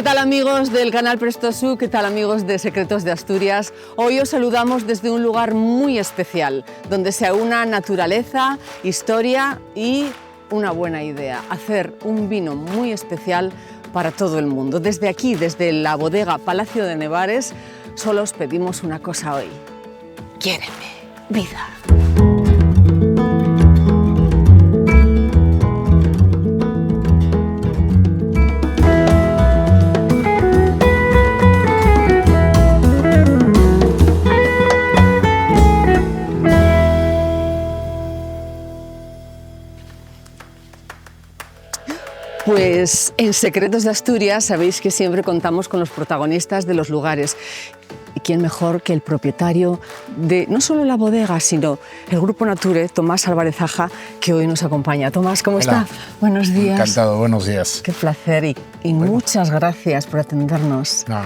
tal amigos del canal Prestosú? ¿Qué tal amigos de Secretos de Asturias? Hoy os saludamos desde un lugar muy especial, donde se aúna naturaleza, historia y una buena idea, hacer un vino muy especial para todo el mundo. Desde aquí, desde la bodega Palacio de Nevares, solo os pedimos una cosa hoy: quiéreme, vida. Pues en Secretos de Asturias sabéis que siempre contamos con los protagonistas de los lugares. ¿Y quién mejor que el propietario de no solo la bodega, sino el Grupo Nature, Tomás Álvarez Aja, que hoy nos acompaña? Tomás, ¿cómo está? Buenos días. Encantado, buenos días. Qué placer y bueno, muchas gracias por atendernos. No.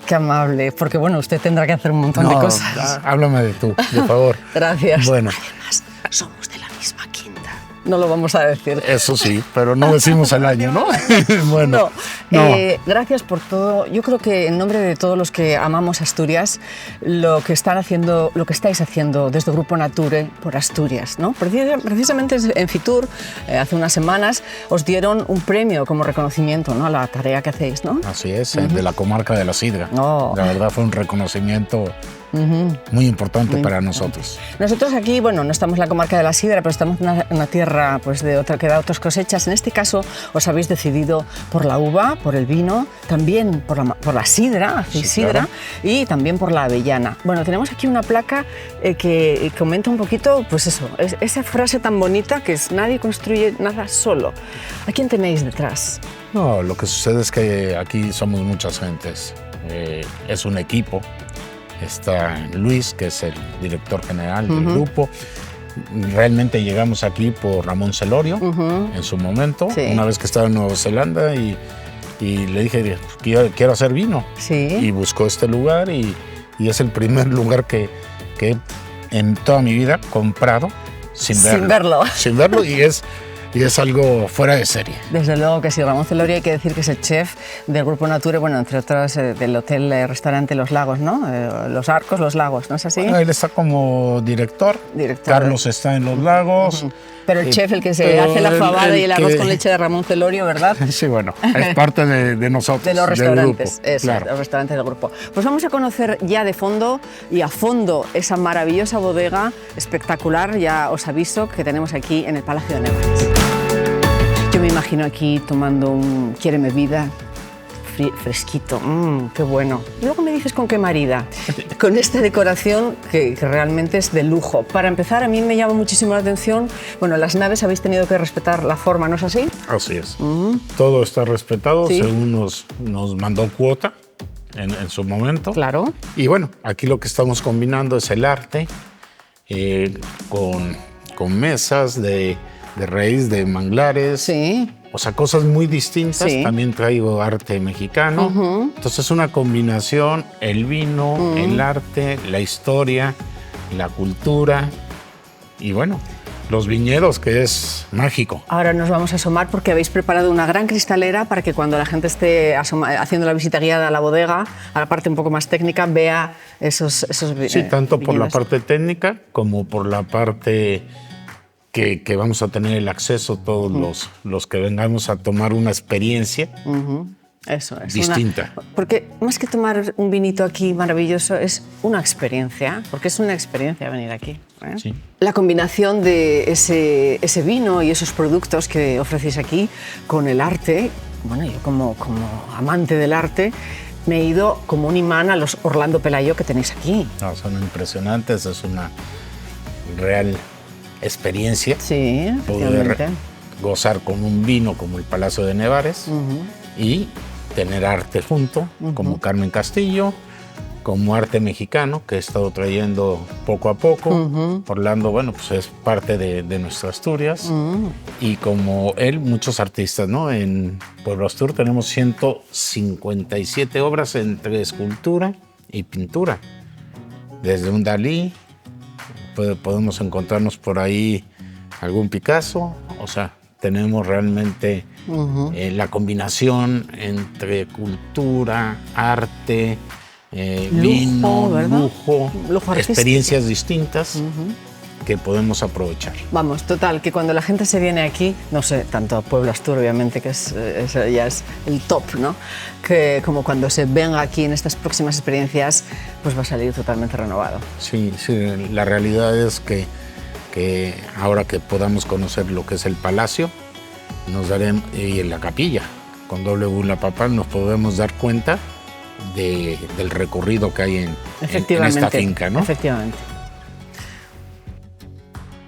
Qué amable, porque bueno, usted tendrá que hacer un montón de cosas. Háblame de tú, por favor. Gracias. Bueno. Además, somos de la misma quinta. No lo vamos a decir. Eso sí, pero no decimos el año, ¿no? Bueno, no. Gracias por todo. Yo creo que en nombre de todos los que amamos Asturias, lo que estáis haciendo desde Grupo Nature por Asturias, ¿no? Precisamente en Fitur, hace unas semanas, os dieron un premio como reconocimiento, ¿no?, a la tarea que hacéis, ¿no? Así es, de la comarca de la Sidra. Oh. La verdad fue un reconocimiento muy importante para nosotros. Nosotros aquí, bueno, no estamos en la comarca de la Sidra, pero estamos en una tierra pues, que da otras cosechas. En este caso os habéis decidido por la uva, por el vino, también por la sidra, hacéis sidra, claro, y también por la avellana. Bueno, tenemos aquí una placa que comenta un poquito, pues eso, esa frase tan bonita que es: nadie construye nada solo. ¿A quién tenéis detrás? No, lo que sucede es que aquí somos muchas gentes. Es un equipo. Está Luis, que es el director general del grupo. Realmente llegamos aquí por Ramón Celorio en su momento, una vez que estaba en Nueva Zelanda, y le dije, quiero hacer vino. Sí. Y buscó este lugar y es el primer lugar que en toda mi vida comprado sin verlo. Sin verlo, y es algo fuera de serie. Desde luego que sí. Ramón Celorio, hay que decir que es el chef del Grupo Nature, bueno, entre otras del hotel-restaurante Los Lagos, ¿no? Los Arcos, Los Lagos, ¿no es así? Bueno, él está como director. Carlos está en Los Lagos. Pero el chef, el que se hace la fabada y el arroz con leche de Ramón Celorio, ¿verdad? Sí, bueno, es parte de nosotros, de los restaurantes, del grupo, claro. Los restaurantes del grupo. Pues vamos a conocer ya de fondo y a fondo esa maravillosa bodega espectacular, ya os aviso, que tenemos aquí en el Palacio de Nevares. Yo me imagino aquí tomando un quiéreme vida fresquito, qué bueno. Luego me dices con qué marida, con esta decoración que realmente es de lujo. Para empezar, a mí me llama muchísimo la atención, bueno, las naves habéis tenido que respetar la forma, ¿no es así? Así es. Todo está respetado, ¿sí?, según nos mandó cuota en su momento. Claro. Y bueno, aquí lo que estamos combinando es el arte con mesas de raíz de manglares. Sí. O sea, cosas muy distintas. Sí. También traigo arte mexicano. Entonces es una combinación: el vino, el arte, la historia, la cultura y bueno, los viñedos, que es mágico. Ahora nos vamos a asomar porque habéis preparado una gran cristalera para que cuando la gente esté haciendo la visita guiada a la bodega, a la parte un poco más técnica, vea esos sí, tanto viñedos. Por la parte técnica como por la parte que vamos a tener el acceso todos los que vengamos a tomar una experiencia Eso es distinta. Porque más que tomar un vinito aquí maravilloso, es una experiencia, porque es una experiencia venir aquí. Sí. La combinación de ese vino y esos productos que ofrecéis aquí con el arte, bueno, yo como amante del arte, me he ido como un imán a los Orlando Pelayo que tenéis aquí. No, son impresionantes, es una real experiencia. Sí, poder gozar con un vino como el Palacio de Nevares y tener arte junto, como Carmen Castillo, como arte mexicano, que he estado trayendo poco a poco. Orlando, bueno, pues es parte de nuestra Asturias. Y como él, muchos artistas, ¿no? En Pueblo Astur tenemos 157 obras entre escultura y pintura. Desde un Dalí, podemos encontrarnos por ahí algún Picasso, o sea, tenemos realmente la combinación entre cultura, arte, vino, lujo experiencias distintas que podemos aprovechar. Vamos, total, que cuando la gente se viene aquí, no sé, tanto a Puebla Astur, obviamente, que ya es el top, ¿no? Que como cuando se venga aquí en estas próximas experiencias, pues va a salir totalmente renovado. Sí, la realidad es que ahora que podamos conocer lo que es el palacio, nos daremos, y en la capilla, con W La Papal, nos podemos dar cuenta del recorrido que hay en esta finca, ¿no? Efectivamente.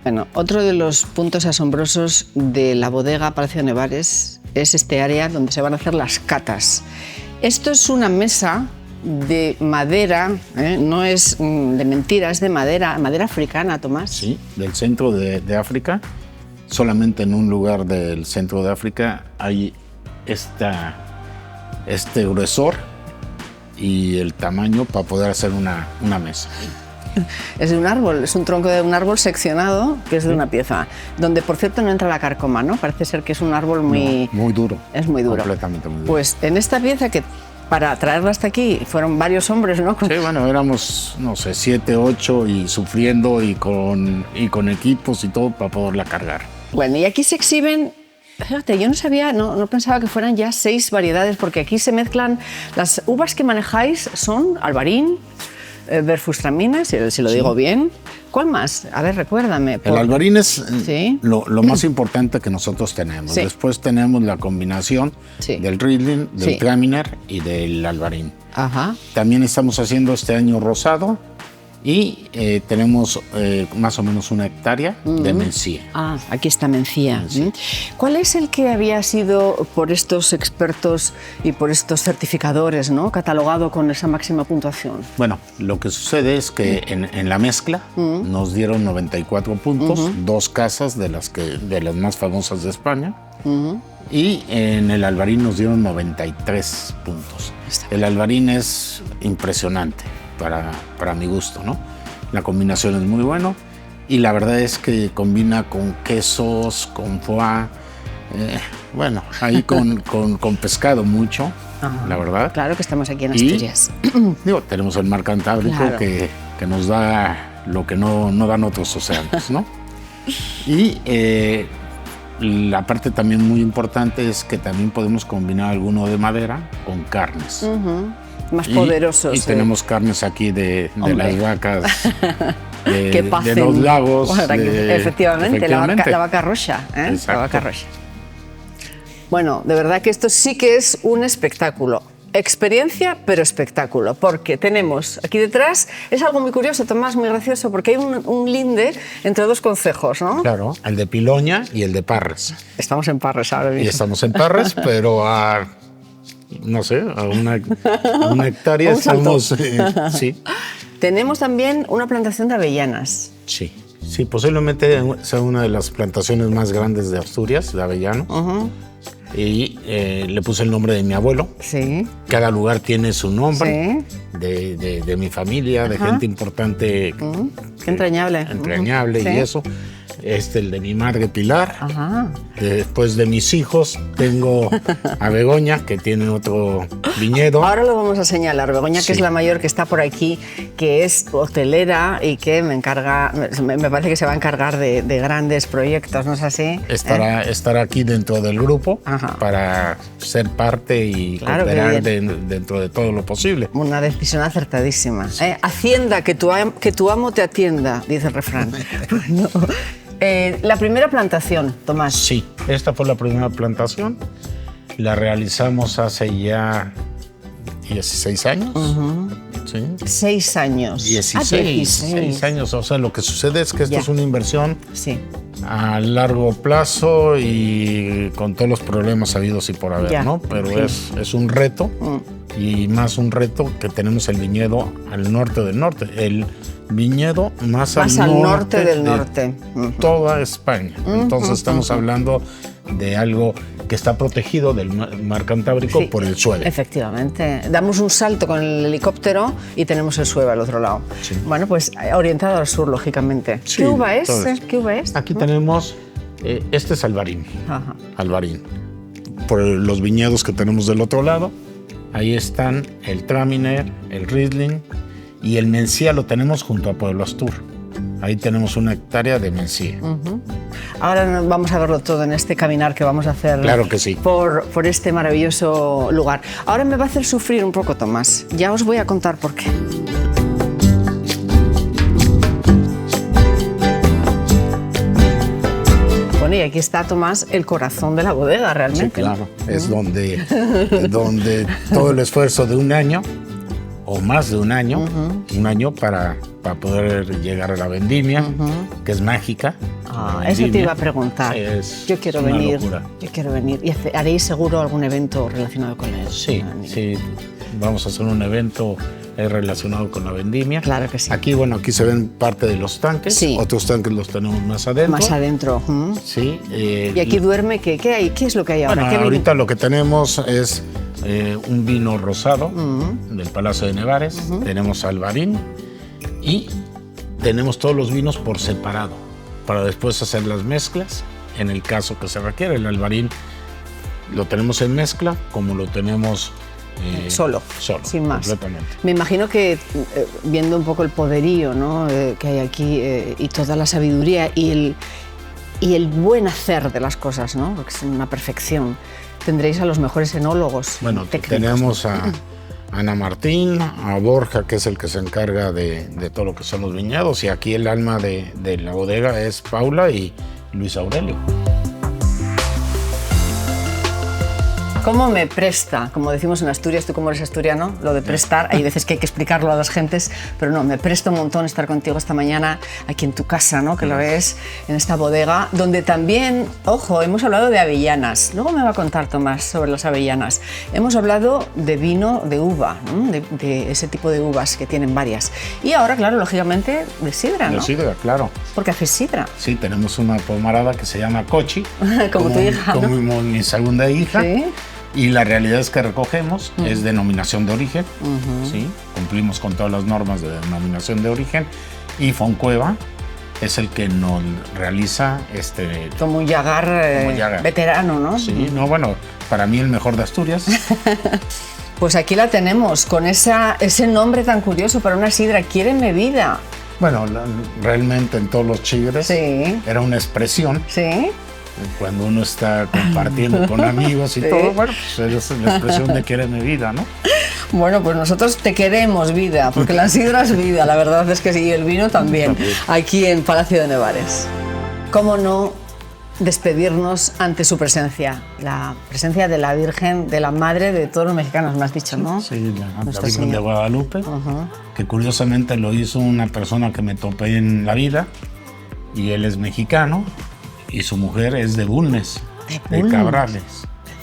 Bueno, otro de los puntos asombrosos de la bodega Palacio de Nevares es este área donde se van a hacer las catas. Esto es una mesa de madera, no es de mentira, es de madera africana, Tomás. Sí, del centro de África. Solamente en un lugar del centro de África hay este gruesor y el tamaño para poder hacer una mesa. Es de un árbol, es un tronco de un árbol seccionado que es de una pieza, donde por cierto no entra la carcoma, ¿no? Parece ser que es un árbol muy duro. Es muy duro. Completamente muy duro. Pues en esta pieza que para traerla hasta aquí fueron varios hombres, ¿no? Sí, bueno, éramos, no sé, 7, 8 y sufriendo y con equipos y todo para poderla cargar. Bueno, y aquí se exhiben. Fíjate, yo no sabía, no pensaba que fueran ya 6 variedades, porque aquí se mezclan. Las uvas que manejáis son albarín, Gewürztraminer, si lo digo bien. ¿Cuál más? A ver, recuérdame. El albarín es lo más importante que nosotros tenemos. Sí. Después tenemos la combinación del Riesling, del Traminer y del albarín. Ajá. También estamos haciendo este año rosado. Y tenemos más o menos 1 hectárea de Mencía. Ah, aquí está Mencía. ¿Cuál es el que había sido por estos expertos y por estos certificadores, ¿no?, catalogado con esa máxima puntuación? Bueno, lo que sucede es que en la mezcla nos dieron 94 puntos, 2 casas de las más famosas de España. Y en el albarín nos dieron 93 puntos. El albarín es impresionante. Para mi gusto, ¿no? La combinación es muy buena y la verdad es que combina con quesos, con foie, bueno, ahí con pescado mucho, la verdad. Claro que estamos aquí en Asturias. Digo, tenemos el mar Cantábrico, claro, que nos da lo que no dan otros océanos, ¿no? Y la parte también muy importante es que también podemos combinar alguno de madera con carnes. Más poderosos. Y tenemos carnes aquí de las vacas, de los lagos. Efectivamente, la vaca roja. La vaca roja. Bueno, de verdad que esto sí que es un espectáculo. Experiencia, pero espectáculo, porque tenemos aquí detrás, es algo muy curioso, Tomás, muy gracioso, porque hay un linde entre 2 concejos, ¿no? Claro, el de Piloña y el de Parres. Estamos en Parres ahora mismo. Y estamos en Parres, pero no sé, a una hectárea estamos. Sí. Tenemos también una plantación de avellanas. Sí, posiblemente sea una de las plantaciones más grandes de Asturias, de avellano. Y le puse el nombre de mi abuelo. Sí. Cada lugar tiene su nombre. Sí. De mi familia, de gente importante. Qué entrañable. Entrañable, y eso. El de mi madre Pilar. Ajá. Después de mis hijos tengo a Begoña, que tiene otro viñedo. Ahora lo vamos a señalar. Begoña, que es la mayor, que está por aquí, que es hotelera y que me parece que se va a encargar de grandes proyectos, ¿no es así? Estará aquí dentro del grupo. Ajá. Para ser parte y cooperar dentro de todo lo posible. Una decisión acertadísima. Sí. Hacienda, que tu amo te atienda, dice el refrán. Bueno, la primera plantación, Tomás. Sí, esta fue la primera plantación. La realizamos hace ya 16 años. ¿Sí? 6 años. 16 años. O sea, lo que sucede es que esto es una inversión a largo plazo y con todos los problemas habidos y por haber, ¿no? Pero es un reto, y más un reto que tenemos el viñedo al norte del norte. El viñedo más al norte del norte. Toda España. Entonces estamos hablando de algo que está protegido del mar Cantábrico por el Sueve. Efectivamente. Damos un salto con el helicóptero y tenemos el Sueve al otro lado. Sí. Bueno, pues orientado al sur, lógicamente. Sí, ¿Qué uva es? ¿Qué uva es? Aquí tenemos, este es albarín. Albarín. por los viñedos que tenemos del otro lado. Ahí están el Traminer, el Riesling y el Mencía lo tenemos junto a Pueblo Astur. Ahí tenemos 1 hectárea de Mencía. Ahora vamos a verlo todo en este caminar que vamos a hacer. Claro que sí. Por este maravilloso lugar. Ahora me va a hacer sufrir un poco Tomás. Ya os voy a contar por qué. Bueno, y aquí está, Tomás, el corazón de la bodega, realmente. Sí, claro. Es donde todo el esfuerzo de un año, o más de un año, para poder llegar a la vendimia, que es mágica. Eso te iba a preguntar. Yo quiero venir. Locura. Yo quiero venir. ¿Y haréis seguro algún evento relacionado con él? Sí. Vamos a hacer un evento relacionado con la vendimia. Claro que sí. Aquí se ven parte de los tanques. Sí. Otros tanques los tenemos más adentro. Más adentro. Sí. ¿Y aquí duerme? ¿Qué hay? ¿Qué es lo que hay ahora? Bueno, ahorita lo que tenemos es un vino rosado del Palacio de Nevares. Tenemos Alvarín y tenemos todos los vinos por separado para después hacer las mezclas en el caso que se requiere. El Alvarín lo tenemos en mezcla como lo tenemos solo, sin más. Completamente. Me imagino que viendo un poco el poderío, ¿no? Que hay aquí y toda la sabiduría y el buen hacer de las cosas, ¿no? Porque es una perfección. Tendréis a los mejores enólogos. Bueno, técnicos. Tenemos a Ana Martín, a Borja, que es el que se encarga de todo lo que son los viñedos, y aquí el alma de la bodega es Paula y Luis Aurelio. ¿Cómo me presta? Como decimos en Asturias, tú como eres asturiano, lo de prestar, hay veces que hay que explicarlo a las gentes, pero no, me presta un montón estar contigo esta mañana aquí en tu casa, ¿no? Que lo ves en esta bodega, donde también, ojo, hemos hablado de avellanas. Luego me va a contar Tomás sobre las avellanas. Hemos hablado de vino de uva, ¿no? de ese tipo de uvas que tienen varias. Y ahora, claro, lógicamente, de sidra, ¿no? De sidra, claro. Porque haces sidra. Sí, tenemos una pomarada que se llama Cochi. como tu hija, ¿no? Como mi segunda hija. Sí. Y la realidad es que recogemos, es denominación de origen, ¿sí? Cumplimos con todas las normas de denominación de origen, y Foncueva es el que nos realiza como un Yagar, veterano, ¿no? Sí, no, bueno, para mí el mejor de Asturias. Pues aquí la tenemos, con ese nombre tan curioso para una sidra, Quiéreme Vida. Bueno, realmente en todos los chigres era una expresión. Sí. Cuando uno está compartiendo con amigos y todo, bueno, pues es la expresión de Quiéreme Vida, ¿no? Bueno, pues nosotros te queremos vida, porque la sidra es vida, la verdad es que sí, y el vino también, aquí en Palacio de Nevares. ¿Cómo no despedirnos ante su presencia? La presencia de la Virgen, de la Madre de todos los mexicanos, me has dicho, ¿no? Sí, la Virgen de Guadalupe, que curiosamente lo hizo una persona que me topé en la vida, y él es mexicano. Y su mujer es de Bulnes, de Cabrales.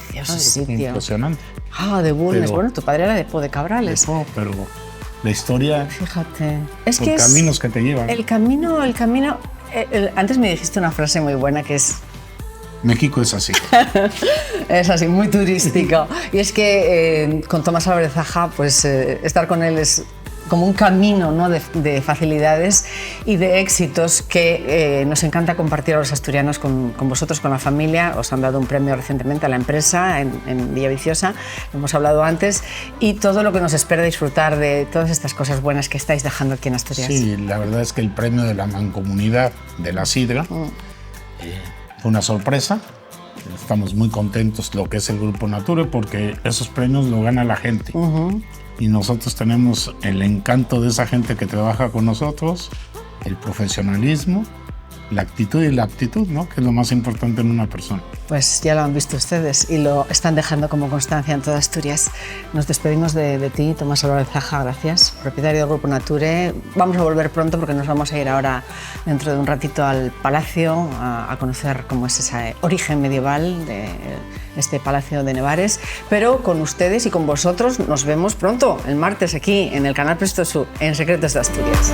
Precioso sitio. Impresionante. De Bulnes. Bueno, tu padre era de Cabrales. Pero la historia... Fíjate. Es que caminos que te llevan. El camino... antes me dijiste una frase muy buena que es... México es así. Es así, muy turístico. Y es que con Tomás Álvarez Zaha, pues estar con él es como un camino, ¿no? de facilidades y de éxitos que nos encanta compartir a los asturianos con vosotros, con la familia. Os han dado un premio recientemente a la empresa en Villaviciosa, lo hemos hablado antes, y todo lo que nos espera disfrutar de todas estas cosas buenas que estáis dejando aquí en Asturias. Sí, la verdad es que el premio de la Mancomunidad de la Sidra fue una sorpresa. Estamos muy contentos lo que es el Grupo Nature, porque esos premios lo gana la gente. Y nosotros tenemos el encanto de esa gente que trabaja con nosotros, el profesionalismo, la actitud y la aptitud, ¿no? Que es lo más importante en una persona. Pues ya lo han visto ustedes y lo están dejando como constancia en toda Asturias. Nos despedimos de ti, Tomás Álvarez Zaha, gracias, propietario del Grupo Nature. Vamos a volver pronto porque nos vamos a ir ahora dentro de un ratito al Palacio a conocer cómo es ese origen medieval de este Palacio de Nevares. Pero con ustedes y con vosotros nos vemos pronto, el martes, aquí en el canal Presto Sur, en Secretos de Asturias.